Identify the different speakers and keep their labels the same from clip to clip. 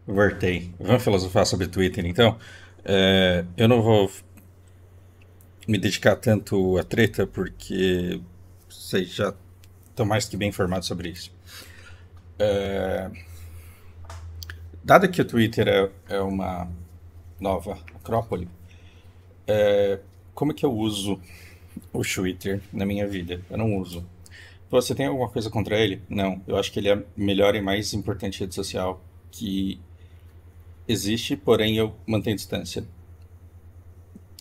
Speaker 1: Voltei. Vamos filosofar sobre Twitter, então. Eu não vou me dedicar tanto à treta, porque vocês já estão mais que bem informados sobre isso. Dado que o Twitter é uma nova acrópole, como é que eu uso o Twitter na minha vida? Eu não uso. Você tem alguma coisa contra ele? Não. Eu acho que ele é a melhor e mais importante rede social que existe, porém eu mantenho distância.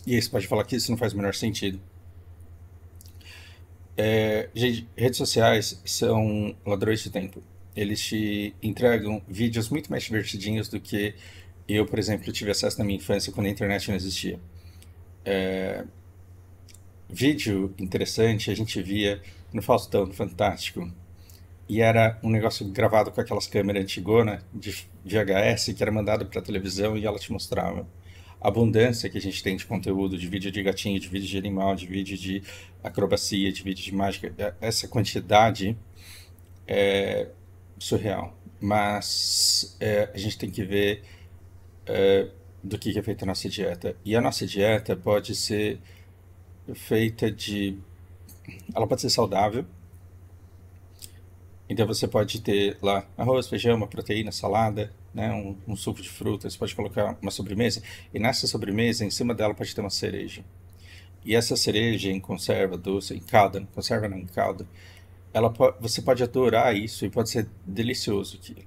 Speaker 1: E aí você pode falar que isso não faz o menor sentido. Gente, redes sociais são ladrões de tempo. Eles te entregam vídeos muito mais divertidinhos do que eu, por exemplo, tive acesso na minha infância quando a internet não existia. Vídeo interessante a gente via no Faustão, no Fantástico. E era um negócio gravado com aquelas câmeras antigonas de VHS que era mandado para televisão e ela te mostrava. A abundância que a gente tem de conteúdo, de vídeo de gatinho, de vídeo de animal, de vídeo de acrobacia, de vídeo de mágica, essa quantidade é surreal. Mas a gente tem que ver do que é feita a nossa dieta. E a nossa dieta pode ser feita de. Ela pode ser saudável. Então você pode ter lá arroz, feijão, uma proteína, salada, né, um suco de frutas. Você pode colocar uma sobremesa. E nessa sobremesa, em cima dela, pode ter uma cereja. E essa cereja em conserva, doce, em calda, conserva não, em calda, você pode adorar isso e pode ser delicioso aquilo.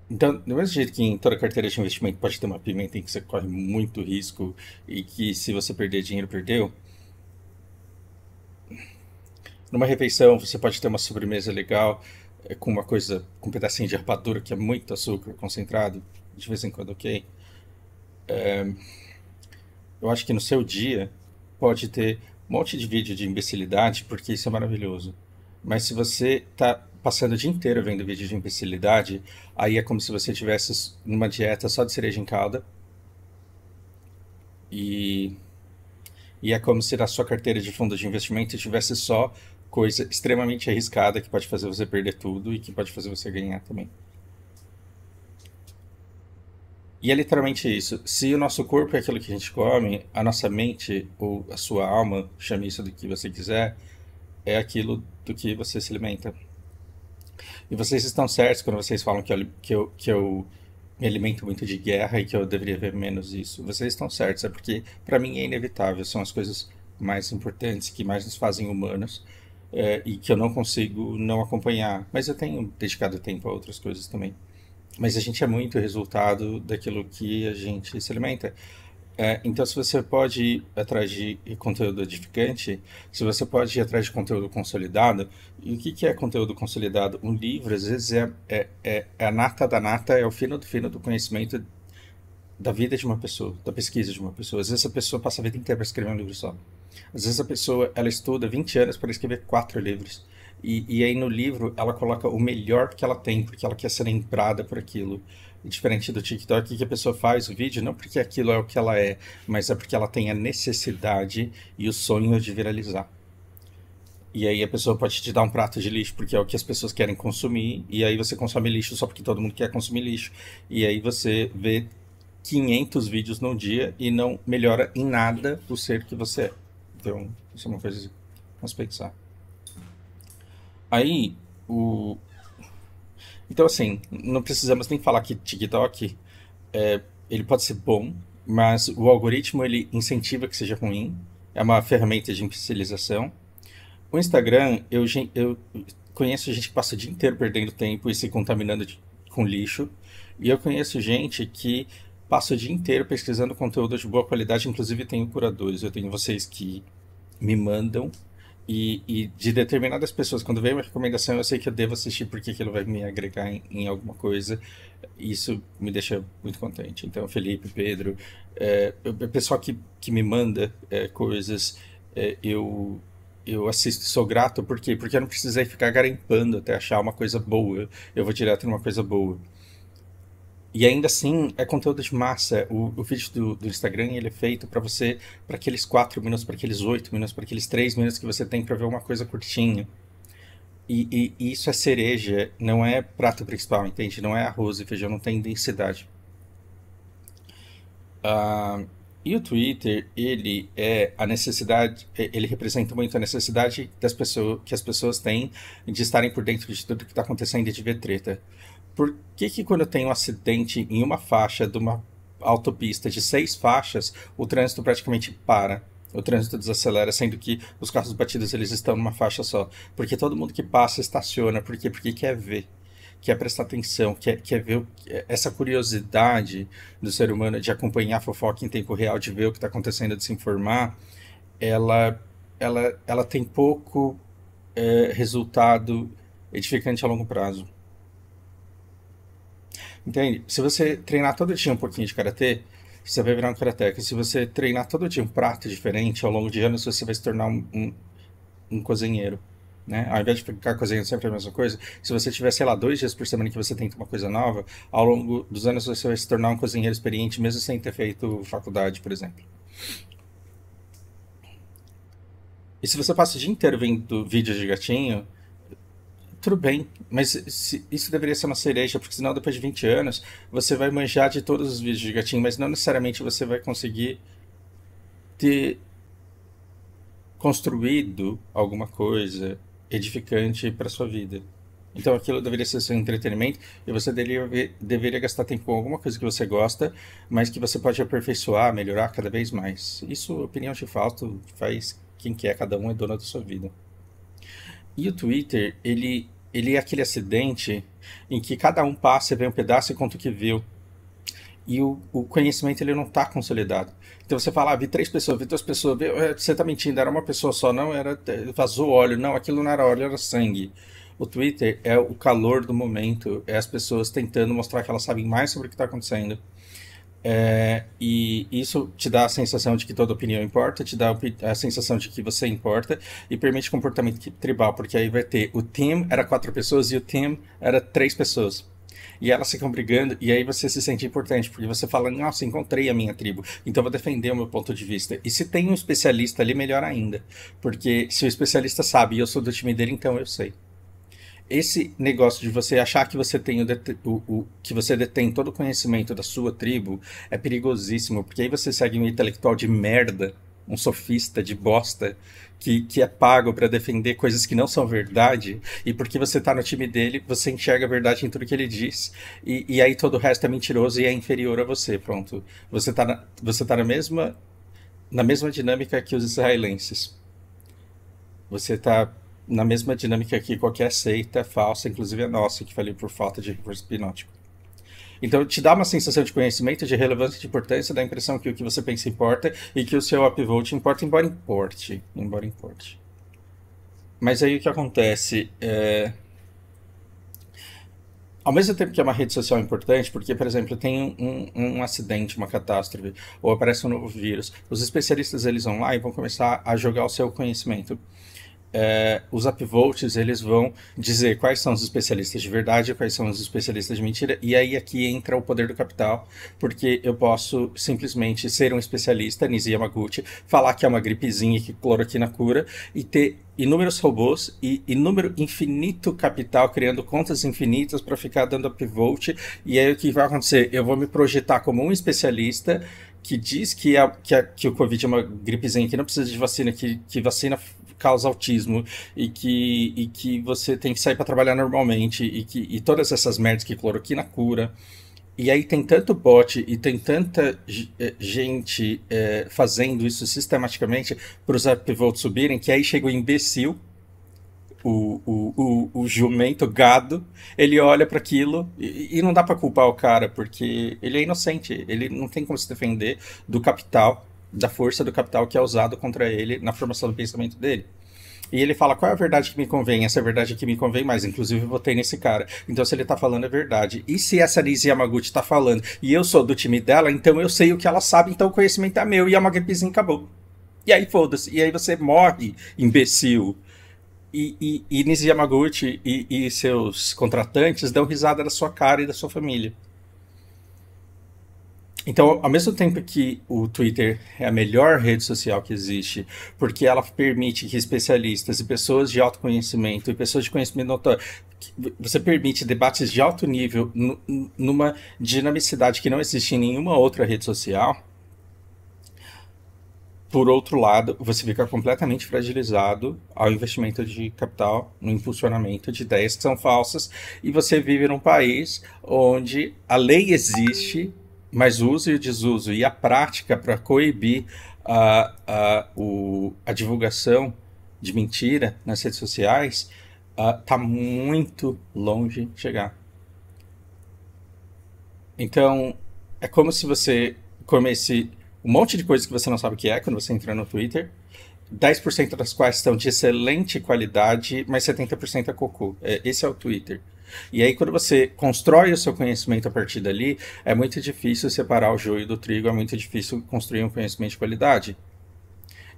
Speaker 1: Então, do mesmo jeito que em toda carteira de investimento pode ter uma pimenta em que você corre muito risco e que se você perder dinheiro, perdeu, numa refeição você pode ter uma sobremesa legal com uma coisa, com um pedacinho de rapadura que é muito açúcar concentrado, de vez em quando, ok? Eu acho que no seu dia pode ter um monte de vídeo de imbecilidade, porque isso é maravilhoso. Mas se você tá passando o dia inteiro vendo vídeo de imbecilidade, aí é como se você estivesse numa dieta só de cereja em calda e, e é como se na sua carteira de fundo de investimento tivesse só coisa extremamente arriscada que pode fazer você perder tudo e que pode fazer você ganhar também. E é literalmente isso. Se o nosso corpo é aquilo que a gente come, a nossa mente ou a sua alma, chame isso do que você quiser, é aquilo do que você se alimenta. E vocês estão certos quando vocês falam que eu me alimento muito de guerra e que eu deveria ver menos isso. Vocês estão certos, é porque para mim é inevitável. São as coisas mais importantes, que mais nos fazem humanos e que eu não consigo não acompanhar. Mas eu tenho dedicado tempo a outras coisas também. Mas a gente é muito resultado daquilo que a gente se alimenta. Então, se você pode ir atrás de conteúdo edificante, se você pode ir atrás de conteúdo consolidado, e o que é conteúdo consolidado? Um livro, às vezes, é a nata da nata, é o fino do conhecimento da vida de uma pessoa, da pesquisa de uma pessoa. Às vezes a pessoa passa a vida inteira para escrever um livro só. Às vezes a pessoa ela estuda 20 anos para escrever 4 livros. E aí no livro ela coloca o melhor que ela tem, porque ela quer ser lembrada por aquilo. E diferente do TikTok, que a pessoa faz o vídeo não porque aquilo é o que ela é, mas é porque ela tem a necessidade e o sonho de viralizar. E aí a pessoa pode te dar um prato de lixo porque é o que as pessoas querem consumir, e aí você consome lixo só porque todo mundo quer consumir lixo. E aí você vê 500 vídeos num dia e não melhora em nada o ser que você é. Então, isso é uma coisa a se pensar. Aí, o... Então, assim, não precisamos nem falar que TikTok, ele pode ser bom, mas o algoritmo, ele incentiva que seja ruim. É uma ferramenta de influencialização. O Instagram, eu conheço gente que passa o dia inteiro perdendo tempo e se contaminando com lixo. E eu conheço gente que passa o dia inteiro pesquisando conteúdo de boa qualidade, inclusive tenho curadores. Eu tenho vocês que me mandam. E de determinadas pessoas, quando vem uma recomendação, eu sei que eu devo assistir porque aquilo vai me agregar em alguma coisa. Isso me deixa muito contente. Então, Felipe, Pedro, o pessoal que me manda coisas, eu assisto e sou grato. Por quê? Porque eu não precisei ficar garimpando até achar uma coisa boa. Eu vou direto numa coisa boa. E ainda assim, é conteúdo de massa. O vídeo do Instagram ele é feito para você, para aqueles 4 minutos, para aqueles 8 minutos, para aqueles 3 minutos que você tem para ver uma coisa curtinha. E isso é cereja, não é prato principal, entende? Não é arroz e feijão, não tem densidade. Ah, e o Twitter, ele é a necessidade, ele representa muito a necessidade das pessoas, que as pessoas têm de estarem por dentro de tudo que está acontecendo e de ver treta. Por que que quando tem um acidente em uma faixa de uma autopista de 6 faixas, o trânsito praticamente para? O trânsito desacelera, sendo que os carros batidos eles estão numa faixa só. Porque todo mundo que passa estaciona, porque quer ver, quer prestar atenção, quer ver essa curiosidade do ser humano de acompanhar a fofoca em tempo real, de ver o que está acontecendo, de se informar, ela, ela tem pouco resultado edificante a longo prazo. Entende? Se você treinar todo dia um pouquinho de karatê, você vai virar um karateca. Se você treinar todo dia um prato diferente, ao longo de anos você vai se tornar um cozinheiro. Né? Ao invés de ficar cozinhando sempre a mesma coisa, se você tiver, sei lá, 2 dias por semana que você tenta uma coisa nova, ao longo dos anos você vai se tornar um cozinheiro experiente, mesmo sem ter feito faculdade, por exemplo. E se você passa o dia inteiro vendo vídeos de gatinho, tudo bem, mas isso deveria ser uma cereja, porque senão depois de 20 anos você vai manjar de todos os vídeos de gatinho, mas não necessariamente você vai conseguir ter construído alguma coisa edificante para sua vida. Então aquilo deveria ser seu entretenimento e você deveria gastar tempo com alguma coisa que você gosta, mas que você pode aperfeiçoar, melhorar cada vez mais. Isso, opinião de fato, faz quem quer, cada um é dono da sua vida. E o Twitter, ele é aquele acidente em que cada um passa e vê um pedaço e conta o que viu. E o conhecimento ele não está consolidado. Então você fala, vi 3 pessoas, vi 2 pessoas, você está mentindo, era uma pessoa só, não, era vazou óleo, não, aquilo não era óleo, era sangue. O Twitter é o calor do momento, é as pessoas tentando mostrar que elas sabem mais sobre o que está acontecendo. E isso te dá a sensação de que toda opinião importa, te dá a sensação de que você importa e permite comportamento tribal, porque aí vai ter o team era 4 pessoas e o team era 3 pessoas. E elas ficam brigando, e aí você se sente importante, porque você fala, nossa, encontrei a minha tribo, então vou defender o meu ponto de vista. E se tem um especialista ali, melhor ainda. Porque se o especialista sabe e eu sou do time dele, então eu sei. Esse negócio de você achar que você tem que você detém todo o conhecimento da sua tribo é perigosíssimo, porque aí você segue um intelectual de merda, um sofista de bosta, que é pago para defender coisas que não são verdade, e porque você tá no time dele, você enxerga a verdade em tudo que ele diz. E aí todo o resto é mentiroso e é inferior a você, pronto. Você tá na mesma dinâmica que os israelenses. Você está na mesma dinâmica que qualquer seita falsa, inclusive a nossa, que falei por falta de recurso hipnótico. Então, te dá uma sensação de conhecimento, de relevância, de importância, dá a impressão que o que você pensa importa e que o seu upvote importa, embora importe. Embora importe. Mas aí o que acontece? Ao mesmo tempo que é uma rede social importante, porque, por exemplo, tem um acidente, uma catástrofe, ou aparece um novo vírus, os especialistas eles vão lá e vão começar a jogar o seu conhecimento. Os upvotes eles vão dizer quais são os especialistas de verdade, quais são os especialistas de mentira, e aí aqui entra o poder do capital, porque eu posso simplesmente ser um especialista, Nisi Yamaguchi, falar que é uma gripezinha, que cloroquina cura, e ter inúmeros robôs e número infinito capital criando contas infinitas para ficar dando upvote, e aí o que vai acontecer? Eu vou me projetar como um especialista que diz que o Covid é uma gripezinha, que não precisa de vacina, que vacina causa autismo e que você tem que sair para trabalhar normalmente e todas essas merdas que cloroquina cura. E aí tem tanto bot e tem tanta gente fazendo isso sistematicamente para os upvotes subirem, que aí chega o imbecil, o jumento, gado, ele olha para aquilo e não dá para culpar o cara, porque ele é inocente, ele não tem como se defender do capital, da força do capital que é usado contra ele na formação do pensamento dele. E ele fala qual é a verdade que me convém, essa é a verdade que me convém mais, inclusive eu votei nesse cara. Então se ele tá falando é verdade. E se essa Nisi Yamaguchi tá falando e eu sou do time dela, então eu sei o que ela sabe, então o conhecimento é meu e é uma gripezinha, acabou. E aí foda-se, e aí você morre, imbecil. E Nisi Yamaguchi e seus contratantes dão risada da sua cara e da sua família. Então, ao mesmo tempo que o Twitter é a melhor rede social que existe, porque ela permite que especialistas e pessoas de autoconhecimento e pessoas de conhecimento notório, você permite debates de alto nível numa dinamicidade que não existe em nenhuma outra rede social. Por outro lado, você fica completamente fragilizado ao investimento de capital, no impulsionamento de ideias que são falsas, e você vive num país onde a lei existe, mas o uso e o desuso e a prática para coibir a divulgação de mentira nas redes sociais está muito longe de chegar. Então, é como se você comesse um monte de coisas que você não sabe o que é quando você entra no Twitter, 10% das quais estão de excelente qualidade, mas 70% é cocô. Esse é o Twitter. E aí, quando você constrói o seu conhecimento a partir dali, é muito difícil separar o joio do trigo, é muito difícil construir um conhecimento de qualidade.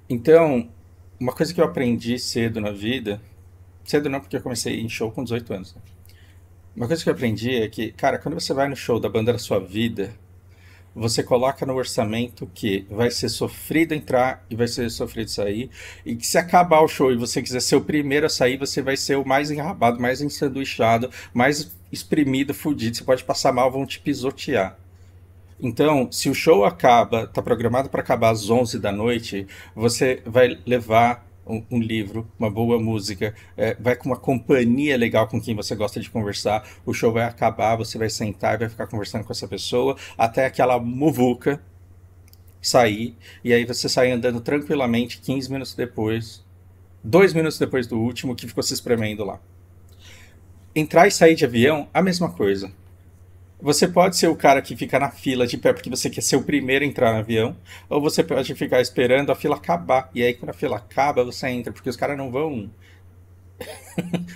Speaker 1: Então, uma coisa que eu aprendi cedo na vida, cedo não porque eu comecei em show com 18 anos, né? Uma coisa que eu aprendi é que, cara, quando você vai no show da banda da sua vida, você coloca no orçamento que vai ser sofrido entrar e vai ser sofrido sair, e que se acabar o show e você quiser ser o primeiro a sair, você vai ser o mais enrabado, mais ensanduichado, mais espremido, fudido. Você pode passar mal, vão te pisotear. Então, se o show acaba, está programado para acabar às 11 da noite, você vai levar um livro, uma boa música, vai com uma companhia legal com quem você gosta de conversar, o show vai acabar, você vai sentar e vai ficar conversando com essa pessoa até aquela muvuca sair, e aí você sai andando tranquilamente 15 minutos depois, 2 minutos depois do último que ficou se espremendo lá. Entrar e sair de avião, a mesma coisa. Você pode ser o cara que fica na fila de pé porque você quer ser o primeiro a entrar no avião, ou você pode ficar esperando a fila acabar. E aí, quando a fila acaba, você entra, porque os caras não vão.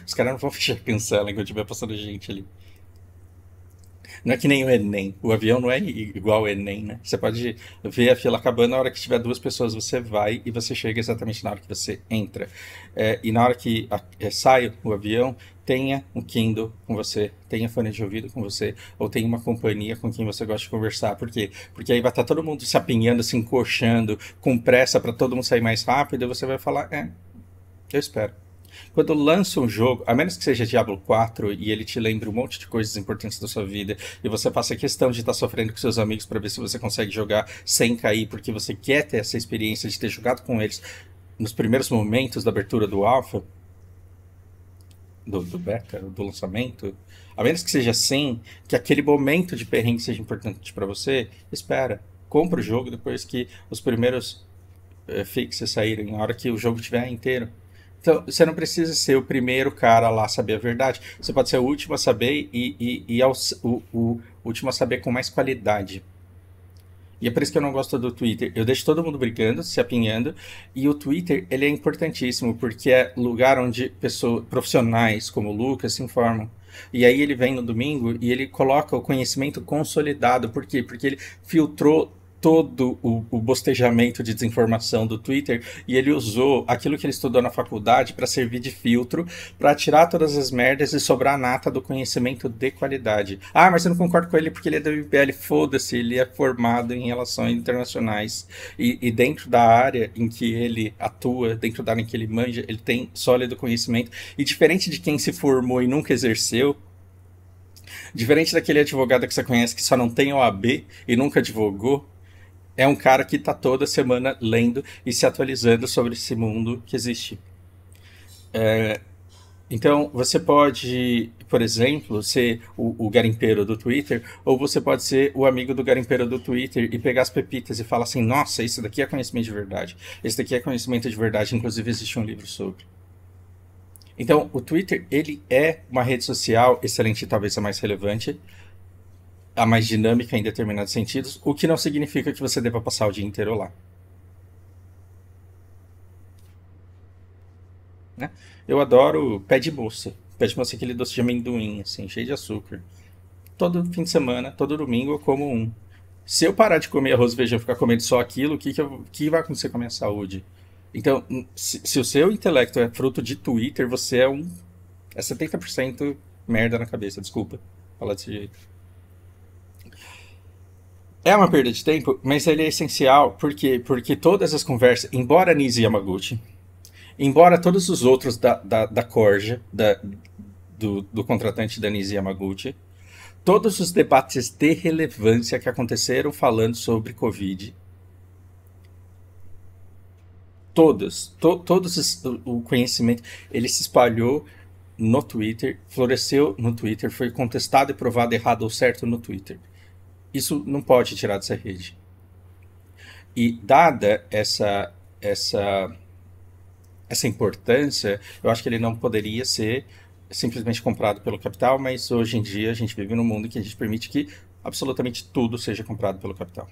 Speaker 1: Os caras não vão fechar a cancela enquanto estiver passando gente ali. Não é que nem o Enem. O avião não é igual ao Enem, né? Você pode ver a fila acabando, na hora que tiver duas pessoas, você vai e você chega exatamente na hora que você entra. E na hora que sai o avião, tenha um Kindle com você, tenha fone de ouvido com você, ou tenha uma companhia com quem você gosta de conversar. Por quê? Porque aí vai estar todo mundo se apinhando, se encoxando, com pressa para todo mundo sair mais rápido, e você vai falar, eu espero. Quando lança um jogo, a menos que seja Diablo 4 e ele te lembre um monte de coisas importantes da sua vida e você faça questão de estar sofrendo com seus amigos para ver se você consegue jogar sem cair, porque você quer ter essa experiência de ter jogado com eles nos primeiros momentos da abertura do alpha, do beta, do lançamento, a menos que seja assim, que aquele momento de perrengue seja importante para você, espera. Compra o jogo depois que os primeiros fixes saírem, na hora que o jogo estiver inteiro. Então, você não precisa ser o primeiro cara lá a saber a verdade. Você pode ser o último a saber o último a saber com mais qualidade. E é por isso que eu não gosto do Twitter. Eu deixo todo mundo brigando, se apinhando. E o Twitter, ele é importantíssimo, porque é lugar onde pessoas profissionais como o Lucas se informam. E aí ele vem no domingo e ele coloca o conhecimento consolidado. Por quê? Porque ele filtrou todo o bostejamento de desinformação do Twitter e ele usou aquilo que ele estudou na faculdade para servir de filtro, para tirar todas as merdas e sobrar a nata do conhecimento de qualidade. Ah, mas eu não concordo com ele porque ele é da UBL. Foda-se, ele é formado em relações internacionais e dentro da área em que ele atua, dentro da área em que ele manja, ele tem sólido conhecimento. E diferente de quem se formou e nunca exerceu, diferente daquele advogado que você conhece que só não tem OAB e nunca advogou, é um cara que está toda semana lendo e se atualizando sobre esse mundo que existe. Então, você pode, por exemplo, ser o garimpeiro do Twitter, ou você pode ser o amigo do garimpeiro do Twitter e pegar as pepitas e falar assim, nossa, isso daqui é conhecimento de verdade. Esse daqui é conhecimento de verdade, inclusive existe um livro sobre. Então, o Twitter, ele é uma rede social excelente, talvez a mais relevante, a mais dinâmica em determinados sentidos, o que não significa que você deva passar o dia inteiro lá. Né? Eu adoro pé de moça. Pé de moça é aquele doce de amendoim, assim, cheio de açúcar. Todo fim de semana, todo domingo eu como um. Se eu parar de comer arroz e feijão e ficar comendo só aquilo, que vai acontecer com a minha saúde? Então, se o seu intelecto é fruto de Twitter, você é 70% merda na cabeça, desculpa falar desse jeito. É uma perda de tempo, mas ele é essencial porque todas as conversas, embora Nise Yamaguchi, embora todos os outros da Corja, do contratante da Nise Yamaguchi, todos os debates de relevância que aconteceram falando sobre Covid, o conhecimento, ele se espalhou no Twitter, floresceu no Twitter, foi contestado e provado errado ou certo no Twitter. Isso não pode tirar dessa rede. E dada essa importância, eu acho que ele não poderia ser simplesmente comprado pelo capital, mas hoje em dia a gente vive num mundo que a gente permite que absolutamente tudo seja comprado pelo capital,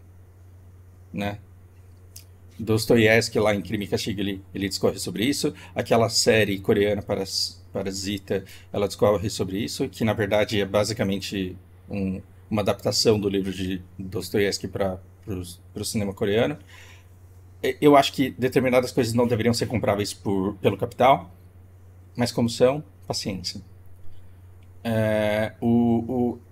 Speaker 1: né? Dostoiévski lá em Crime e Castigo ele discorre sobre isso. Aquela série coreana Parasita, ela discorre sobre isso, que na verdade é basicamente uma adaptação do livro de Dostoiévski para o cinema coreano. Eu acho que determinadas coisas não deveriam ser compráveis pelo capital, mas como são, paciência.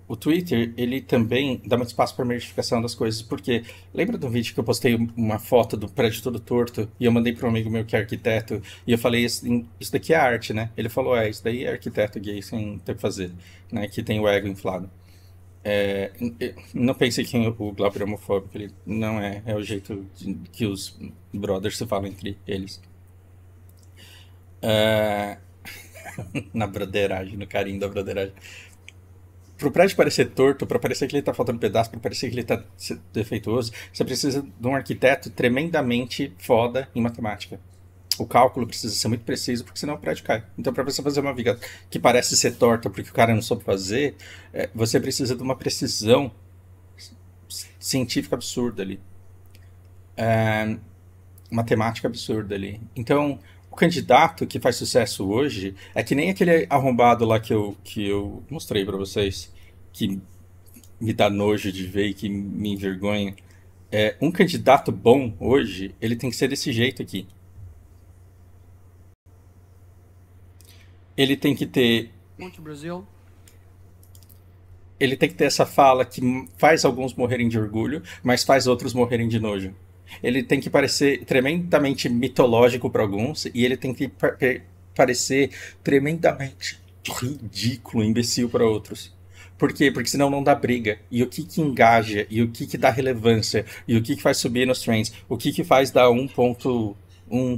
Speaker 1: O Twitter, ele também dá muito espaço para modificação das coisas, porque lembra do vídeo que eu postei uma foto do prédio todo torto e eu mandei para um amigo meu que é arquiteto e eu falei, isso daqui é arte, né? Ele falou, isso daí é arquiteto gay sem ter o que fazer, né? Que tem o ego inflado. Não pense que o Glauber é homofóbico, ele não é, é o jeito que os brothers se falam entre eles. É, na broderagem, no carinho da broderagem. Pro prédio parecer torto, para parecer que ele tá faltando pedaço, para parecer que ele tá defeituoso, você precisa de um arquiteto tremendamente foda em matemática. O cálculo precisa ser muito preciso, porque senão o prédio cai. Então, para você fazer uma viga que parece ser torta porque o cara não soube fazer, você precisa de uma precisão científica absurda ali. Matemática absurda ali. Então, o candidato que faz sucesso hoje é que nem aquele arrombado lá que eu mostrei para vocês, que me dá nojo de ver e que me envergonha. Um candidato bom hoje, ele tem que ser desse jeito aqui. Ele tem que ter,
Speaker 2: Muito Brasil.
Speaker 1: ele tem que ter essa fala que faz alguns morrerem de orgulho, mas faz outros morrerem de nojo. Ele tem que parecer tremendamente mitológico para alguns e ele tem que parecer tremendamente ridículo, imbecil para outros. Por quê? Porque senão não dá briga. E o que engaja, e o que dá relevância, e o que faz subir nos trends, o que faz dar 1,1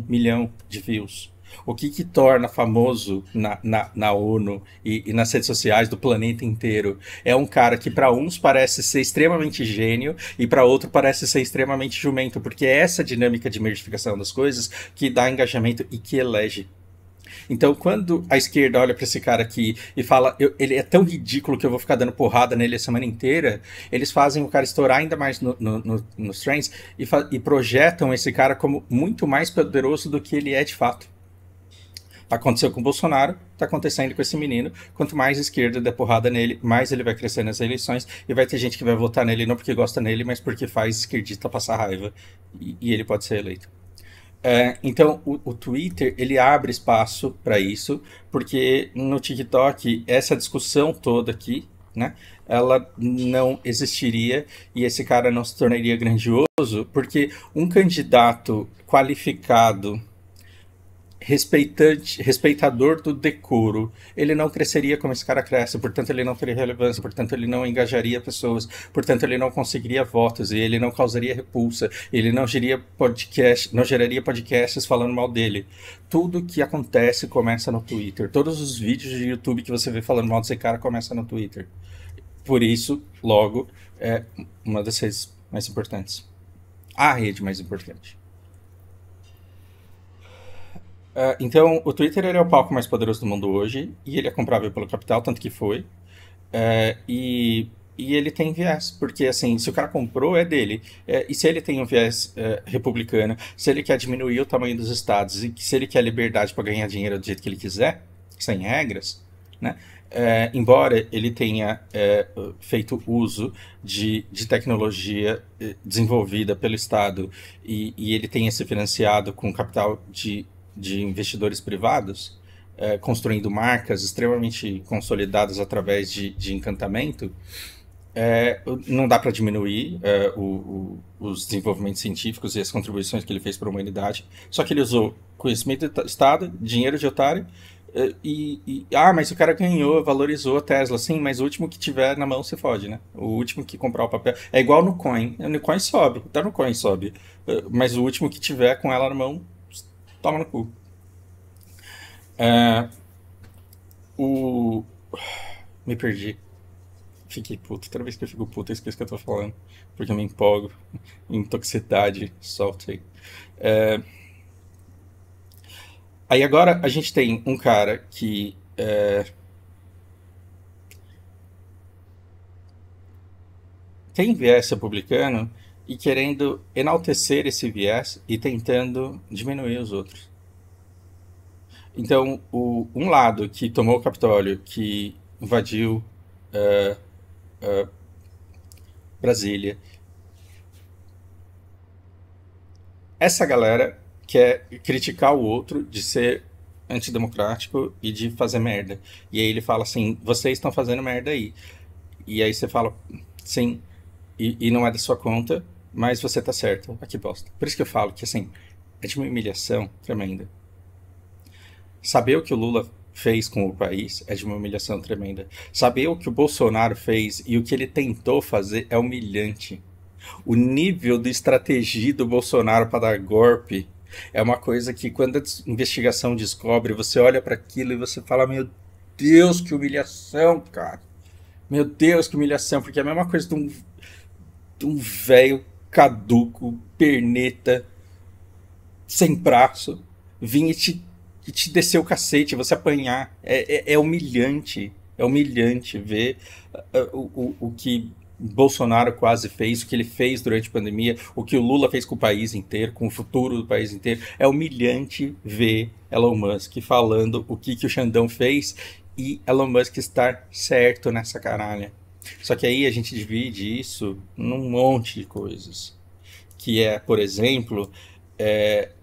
Speaker 1: milhão de views. O que torna famoso na ONU e nas redes sociais do planeta inteiro é um cara que para uns parece ser extremamente gênio e para outro parece ser extremamente jumento, porque é essa dinâmica de merdificação das coisas que dá engajamento e que elege. Então, quando a esquerda olha para esse cara aqui e fala, ele é tão ridículo que eu vou ficar dando porrada nele a semana inteira, eles fazem o cara estourar ainda mais nos trends e projetam esse cara como muito mais poderoso do que ele é de fato. Aconteceu com o Bolsonaro, está acontecendo com esse menino. Quanto mais a esquerda der porrada nele, mais ele vai crescer nas eleições e vai ter gente que vai votar nele não porque gosta nele, mas porque faz esquerdista passar raiva e ele pode ser eleito. Então, o Twitter, ele abre espaço para isso, porque no TikTok, essa discussão toda aqui, né, ela não existiria e esse cara não se tornaria grandioso, porque um candidato qualificado respeitador do decoro, ele não cresceria como esse cara cresce, portanto ele não teria relevância, portanto ele não engajaria pessoas, portanto ele não conseguiria votos, e ele não causaria repulsa, ele não geraria podcasts falando mal dele. Tudo que acontece começa no Twitter. Todos os vídeos de YouTube que você vê falando mal desse cara começa no Twitter. Por isso, logo, é uma das redes mais importantes. A rede mais importante. Então, o Twitter ele é o palco mais poderoso do mundo hoje, e ele é comprável pelo capital, tanto que foi. E ele tem viés, porque assim, se o cara comprou, é dele. E se ele tem um viés republicano, se ele quer diminuir o tamanho dos estados, e se ele quer liberdade para ganhar dinheiro do jeito que ele quiser, sem regras, né? Embora ele tenha feito uso de tecnologia desenvolvida pelo Estado e ele tenha se financiado com capital de investidores privados, construindo marcas extremamente consolidadas através de encantamento, Não dá para diminuir os desenvolvimentos científicos e as contribuições que ele fez para a humanidade. Só que ele usou conhecimento do Estado, dinheiro de otário, mas o cara ganhou, valorizou a Tesla. Sim, mas o último que tiver na mão se fode, né? O último que comprar o papel. É igual no Coin. No Coin sobe, tá no Coin sobe. Mas o último que tiver com ela na mão, toma no cu. É, o... Me perdi. Fiquei puto. Toda vez que eu fico puto, eu esqueço o que eu tô falando. Porque eu me empolgo. Intoxicidade, soltei. É, Aí agora a gente tem um cara que tem viés republicano e querendo enaltecer esse viés e tentando diminuir os outros. Então, um lado que tomou o Capitólio, que invadiu Brasília, essa galera quer criticar o outro de ser antidemocrático e de fazer merda. E aí ele fala assim: vocês estão fazendo merda aí. E aí você fala: sim, e não é da sua conta, mas você tá certo. Aqui bosta. Por isso que eu falo que assim, é de uma humilhação tremenda. Saber o que o Lula fez com o país é de uma humilhação tremenda. Saber o que o Bolsonaro fez e o que ele tentou fazer é humilhante. O nível de estratégia do Bolsonaro para dar golpe é uma coisa que, quando a investigação descobre, você olha para aquilo e você fala: Meu Deus, que humilhação, cara. Meu Deus, que humilhação. Porque é a mesma coisa de um velho caduco, perneta, sem braço, vir e te descer o cacete, você apanhar. É humilhante. É humilhante ver o que Bolsonaro quase fez, o que ele fez durante a pandemia, o que o Lula fez com o país inteiro, com o futuro do país inteiro. É humilhante ver Elon Musk falando o que o Xandão fez e Elon Musk estar certo nessa caralha. Só que aí a gente divide isso num monte de coisas. Que é, por exemplo,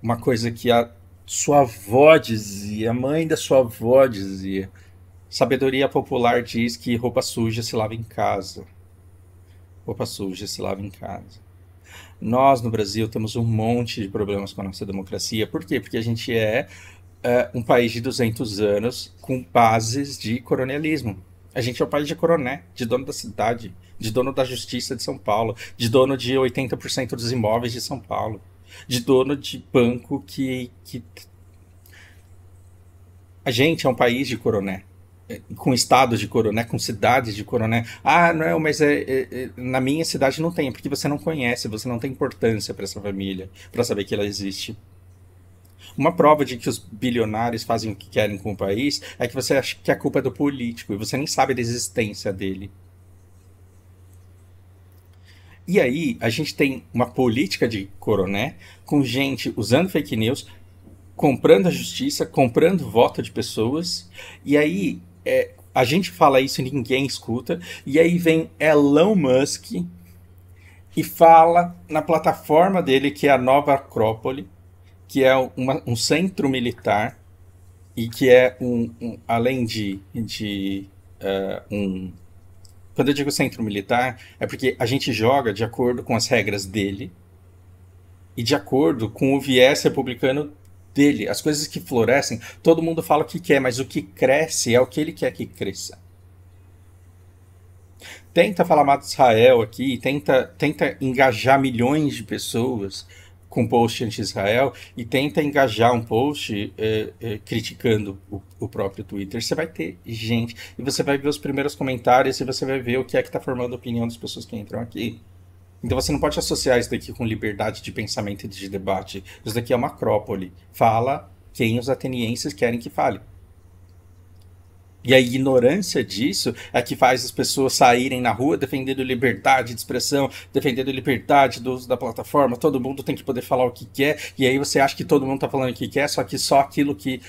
Speaker 1: uma coisa que a sua avó dizia, a mãe da sua avó dizia. Sabedoria popular diz que roupa suja se lava em casa. Roupa suja se lava em casa. Nós, no Brasil, temos um monte de problemas com a nossa democracia. Por quê? Porque a gente é um país de 200 anos com bases de coronelismo. A gente é o país de coroné, de dono da cidade, de dono da justiça de São Paulo, de dono de 80% dos imóveis de São Paulo, de dono de banco que... A gente é um país de coroné, com estados de coroné, com cidades de coroné. Ah, não, mas na minha cidade não tem, porque você não conhece, você não tem importância para essa família, para saber que ela existe. Uma prova de que os bilionários fazem o que querem com o país é que você acha que a culpa é do político e você nem sabe da existência dele. E aí, a gente tem uma política de coroné com gente usando fake news, comprando a justiça, comprando voto de pessoas, e aí a gente fala isso e ninguém escuta, e aí vem Elon Musk e fala na plataforma dele, que é a Nova Acrópole, que é um centro militar e que é além de quando eu digo centro militar, é porque a gente joga de acordo com as regras dele e de acordo com o viés republicano dele. As coisas que florescem, todo mundo fala o que quer, mas o que cresce é o que ele quer que cresça. Tenta falar mal de Israel aqui, tenta engajar milhões de pessoas com post anti-Israel e tenta engajar um post criticando o próprio Twitter. Você vai ter gente, e você vai ver os primeiros comentários e você vai ver o que está formando a opinião das pessoas que entram aqui. Então você não pode associar isso daqui com liberdade de pensamento e de debate. Isso daqui é uma acrópole. Fala quem os atenienses querem que fale. E a ignorância disso é que faz as pessoas saírem na rua defendendo liberdade de expressão, defendendo liberdade do uso da plataforma. Todo mundo tem que poder falar o que quer. E aí você acha que todo mundo está falando o que quer, só que só aquilo que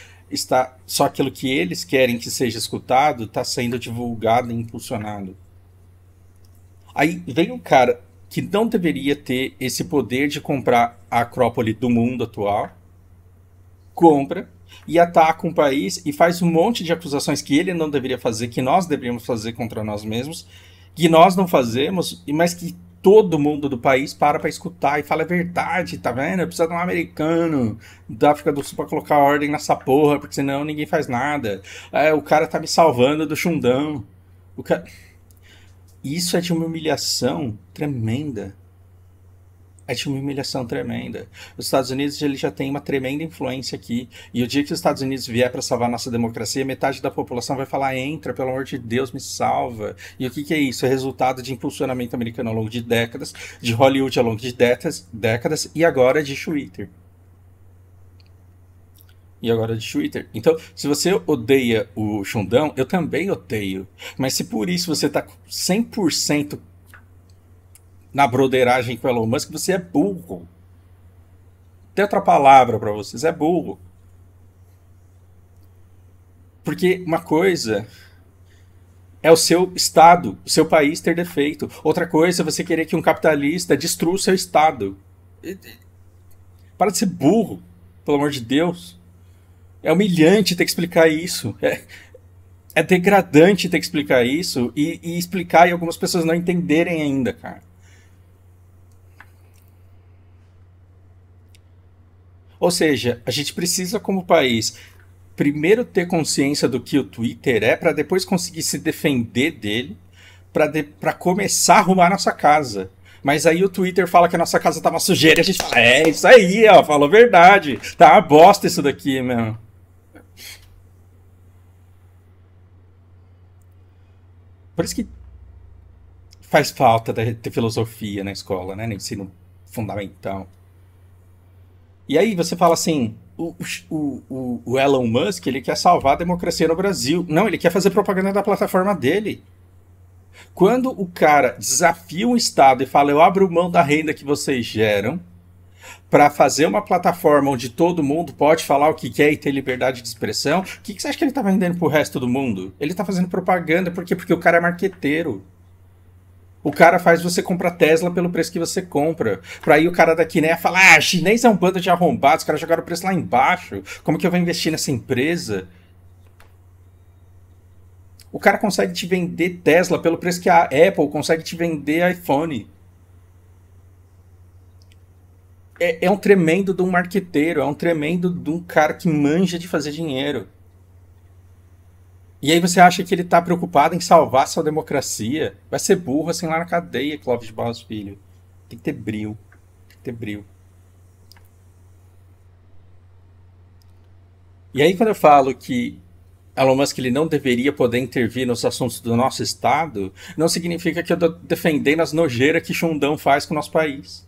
Speaker 1: eles querem que seja escutado está sendo divulgado e impulsionado. Aí vem um cara que não deveria ter esse poder de comprar a Acrópole do mundo atual, compra e ataca um país e faz um monte de acusações que ele não deveria fazer, que nós deveríamos fazer contra nós mesmos, que nós não fazemos, mas que todo mundo do país para escutar e fala: é verdade, tá vendo? Precisa de um americano da África do Sul pra colocar ordem nessa porra, porque senão ninguém faz nada. É, o cara tá me salvando do Xundão. O ca... Isso é de uma humilhação tremenda. É de uma humilhação tremenda. Os Estados Unidos ele já tem uma tremenda influência aqui. E o dia que os Estados Unidos vier para salvar a nossa democracia, metade da população vai falar: entra, pelo amor de Deus, me salva. E o que, que é isso? É resultado de impulsionamento americano ao longo de décadas, de Hollywood ao longo de décadas e agora de Twitter. E agora de Twitter. Então, se você odeia o Xundão, eu também odeio. Mas se por isso você tá 100% na broderagem com o Elon Musk, você é burro. Tem outra palavra para vocês, é burro. Porque uma coisa é o seu estado, o seu país ter defeito. Outra coisa é você querer que um capitalista destrua o seu estado. Para de ser burro, pelo amor de Deus. É humilhante ter que explicar isso. É degradante ter que explicar isso e explicar e algumas pessoas não entenderem ainda, cara. Ou seja, a gente precisa, como país, primeiro ter consciência do que o Twitter é, para depois conseguir se defender dele, para começar a arrumar a nossa casa. Mas aí o Twitter fala que a nossa casa tá uma sujeira e a gente fala: é isso aí, ó, falou a verdade. Tá uma bosta isso daqui, meu. Por isso que faz falta ter filosofia na escola, né? No ensino fundamental. E aí você fala assim: o Elon Musk ele quer salvar a democracia no Brasil. Não, ele quer fazer propaganda da plataforma dele. Quando o cara desafia um Estado e fala: eu abro mão da renda que vocês geram para fazer uma plataforma onde todo mundo pode falar o que quer e ter liberdade de expressão, o que você acha que ele está vendendo pro resto do mundo? Ele está fazendo propaganda porque o cara é marqueteiro. O cara faz você comprar Tesla pelo preço que você compra. Pra aí o cara da Quinéia falar: ah, chinês é um bando de arrombados, os caras jogaram o preço lá embaixo. Como que eu vou investir nessa empresa? O cara consegue te vender Tesla pelo preço que a Apple consegue te vender iPhone. É um tremendo de um marqueteiro, é um tremendo de um cara que manja de fazer dinheiro. E aí você acha que ele tá preocupado em salvar sua democracia? Vai ser burro assim lá na cadeia, Clóvis de Barros Filho. Tem que ter brilho. Tem que ter brilho. E aí quando eu falo que Elon Musk ele não deveria poder intervir nos assuntos do nosso Estado, não significa que eu estou defendendo as nojeiras que Xundão faz com o nosso país.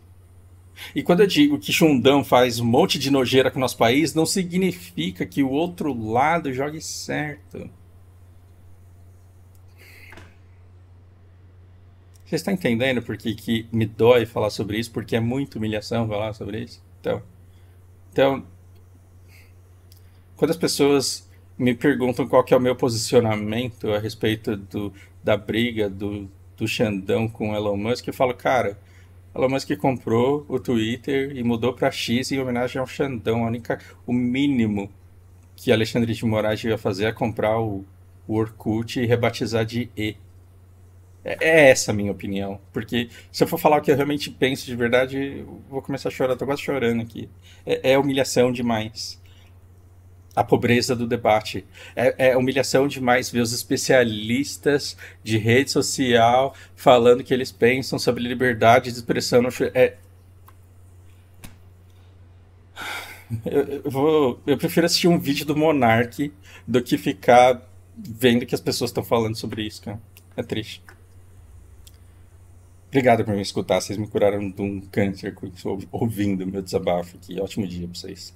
Speaker 1: E quando eu digo que Xundão faz um monte de nojeira com o nosso país, não significa que o outro lado jogue certo. Você está entendendo por que me dói falar sobre isso? Porque é muita humilhação falar sobre isso? Então, quando as pessoas me perguntam qual que é o meu posicionamento a respeito da briga do Xandão com o Elon Musk, eu falo: cara, Elon Musk comprou o Twitter e mudou para X em homenagem ao Xandão. O mínimo que Alexandre de Moraes ia fazer é comprar o Orkut e rebatizar de E. É essa a minha opinião. Porque se eu for falar o que eu realmente penso de verdade, eu vou começar a chorar. Tô quase chorando aqui. É humilhação demais. A pobreza do debate. É humilhação demais ver os especialistas de rede social falando que eles pensam sobre liberdade de expressão. Eu prefiro assistir um vídeo do Monark do que ficar vendo que as pessoas estão falando sobre isso, cara. É triste. Obrigado por me escutar. Vocês me curaram de um câncer ouvindo meu desabafo aqui. Ótimo dia pra vocês.